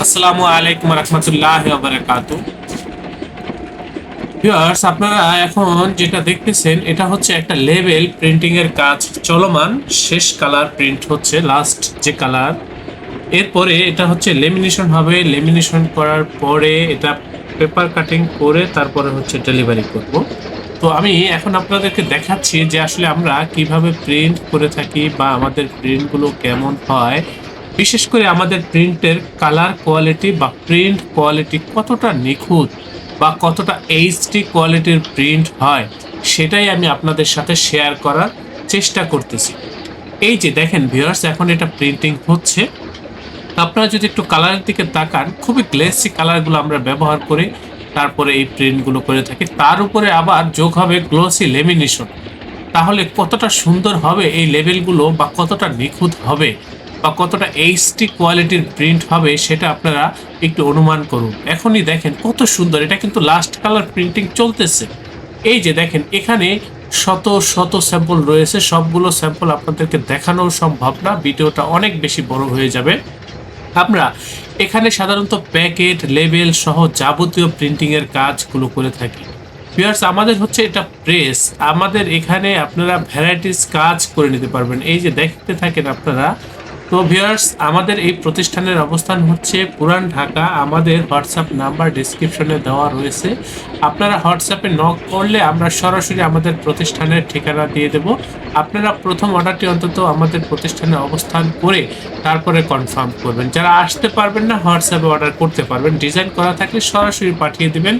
আসসালামু আলাইকুম রহমতুল্লাহি ওয়া বারাকাতুহু। ভিউয়ার্স, আপনারা এখন যেটা দেখতেছেন এটা হচ্ছে একটা লেবেল প্রিন্টিং এর কাজ চলমান। শেষ কালার প্রিন্ট হচ্ছে, লাস্ট যে কালার। এরপরে এটা হচ্ছে লেমিনেশন হবে। লেমিনেশন করার পরে এটা পেপার কাটিং করে তারপরে হচ্ছে ডেলিভারি করব। তো আমি এখন আপনাদেরকে দেখাচ্ছি যে আসলে আমরা কিভাবে প্রিন্ট করে থাকি বা আমাদের প্রিন্টগুলো কেমন হয়। বিশেষ করে আমাদের প্রিন্টের কালার কোয়ালিটি বা প্রিন্ট কোয়ালিটি কতটা নিখুঁত বা কতটা এইচডি কোয়ালিটির প্রিন্ট হয়, সেটাই আমি আপনাদের সাথে শেয়ার করার চেষ্টা করতেছি। এই যে দেখেন ভিউয়ার্স, এখন এটা প্রিন্টিং হচ্ছে। আপনারা যদি একটু কালারের দিকে তাকান, খুবই গ্লেসি কালারগুলো আমরা ব্যবহার করি, তারপরে এই প্রিন্টগুলো করে থাকি। তার উপরে আবার যোগ হবে গ্লোসি লেমিনেশন। তাহলে কতটা সুন্দর হবে এই লেবেলগুলো, বা কতটা নিখুঁত হবে, বা কতটা এইচডি কোয়ালিটির প্রিন্ট হবে, সেটা আপনারা একটু অনুমান করুন। এখনই দেখেন কত সুন্দর, এটা কিন্তু লাস্ট কালার প্রিন্টিং চলতেছে। এই যে দেখেন এখানে শত শত স্যাম্পল রয়েছে, সবগুলো স্যাম্পল আপনাদেরকে দেখানো সম্ভব না, ভিডিওটা অনেক বেশি বড় হয়ে যাবে। আমরা এখানে সাধারণত প্যাকেট লেবেল সহ যাবতীয় প্রিন্টিং এর কাজগুলো করে থাকি। ভিউয়ার্স, আমাদের হচ্ছে এটা প্রেস। আমাদের এখানে আপনারা ভ্যারাইটিস কাজ করে নিতে পারবেন, এই যে দেখতে থাকেন আপনারা। তো ভিউয়ার্স, আমাদের এই প্রতিষ্ঠানের অবস্থান হচ্ছে পুরান ঢাকা। আমাদের হোয়াটসঅ্যাপ নাম্বার ডিসক্রিপশনে দেওয়া রয়েছে। আপনারা হোয়াটসঅ্যাপে নক করলে আমরা সরাসরি আমাদের প্রতিষ্ঠানের ঠিকানা দিয়ে দেব। আপনারা প্রথম অর্ডারটি অন্তত আমাদের প্রতিষ্ঠানে অবস্থান করে তারপরে কনফার্ম করবেন। যারা আসতে পারবেন না, হোয়াটসঅ্যাপে অর্ডার করতে পারবেন। ডিজাইন করা থাকলে সরাসরি পাঠিয়ে দিবেন।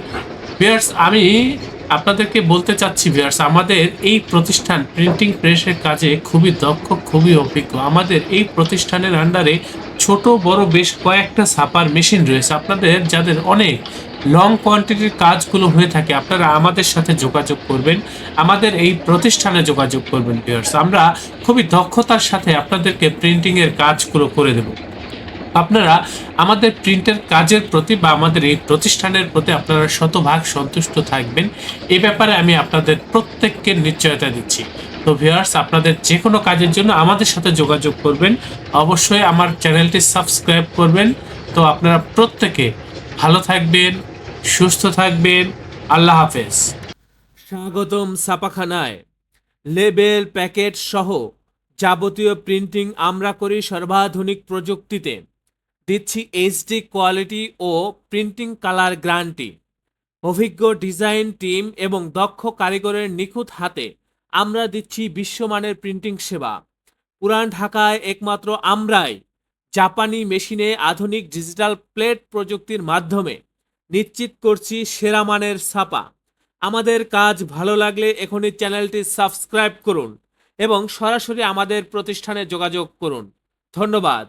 ভিউয়ার্স, আমি আপনাদেরকে বলতে চাচ্ছি ভিউয়ার্স, আমাদের এই প্রতিষ্ঠান প্রিন্টিং প্রেসের কাজে খুবই দক্ষ, খুবই অভিজ্ঞ। আমাদের এই প্রতিষ্ঠানের আন্ডারে ছোট বড় বেশ কয়েকটা ছাপার মেশিন রয়েছে। আপনাদের যাদের অনেক লং কোয়ান্টিটির কাজগুলো হয়ে থাকে, আপনারা আমাদের সাথে যোগাযোগ করবেন, আমাদের এই প্রতিষ্ঠানে যোগাযোগ করবেন। ভিউয়ার্স, আমরা খুবই দক্ষতার সাথে আপনাদেরকে প্রিন্টিং এর কাজগুলো করে দেব। আপনারা আমাদের প্রিন্টের কাজের প্রতি বা আমাদের এই প্রতিষ্ঠানের প্রতি আপনারা শতভাগ সন্তুষ্ট থাকবেন, এই ব্যাপারে আমি আপনাদের প্রত্যেককে নিশ্চয়তা দিচ্ছি। তো ভিউয়ার্স, আপনাদের যে কোনো কাজের জন্য আমাদের সাথে যোগাযোগ করবেন। অবশ্যই আমার চ্যানেলটি সাবস্ক্রাইব করবেন। তো আপনারা প্রত্যেকে ভালো থাকবেন, সুস্থ থাকবেন। আল্লাহ হাফেজ। স্বাগতম ছাপাখানায়। লেবেল প্যাকেট সহ যাবতীয় প্রিন্টিং আমরা করি সর্বাধুনিক প্রযুক্তিতে। দিচ্ছি এইচডি কোয়ালিটি ও প্রিন্টিং কালার গ্যারান্টি। অভিজ্ঞ ডিজাইন টিম এবং দক্ষ কারিগরের নিখুঁত হাতে আমরা দিচ্ছি বিশ্বমানের প্রিন্টিং সেবা। পুরান ঢাকায় একমাত্র আমরাই জাপানি মেশিনে আধুনিক ডিজিটাল প্লেট প্রযুক্তির মাধ্যমে নিশ্চিত করছি সেরা মানের ছাপা। আমাদের কাজ ভালো লাগলে এখনই চ্যানেলটি সাবস্ক্রাইব করুন এবং সরাসরি আমাদের প্রতিষ্ঠানে যোগাযোগ করুন। ধন্যবাদ।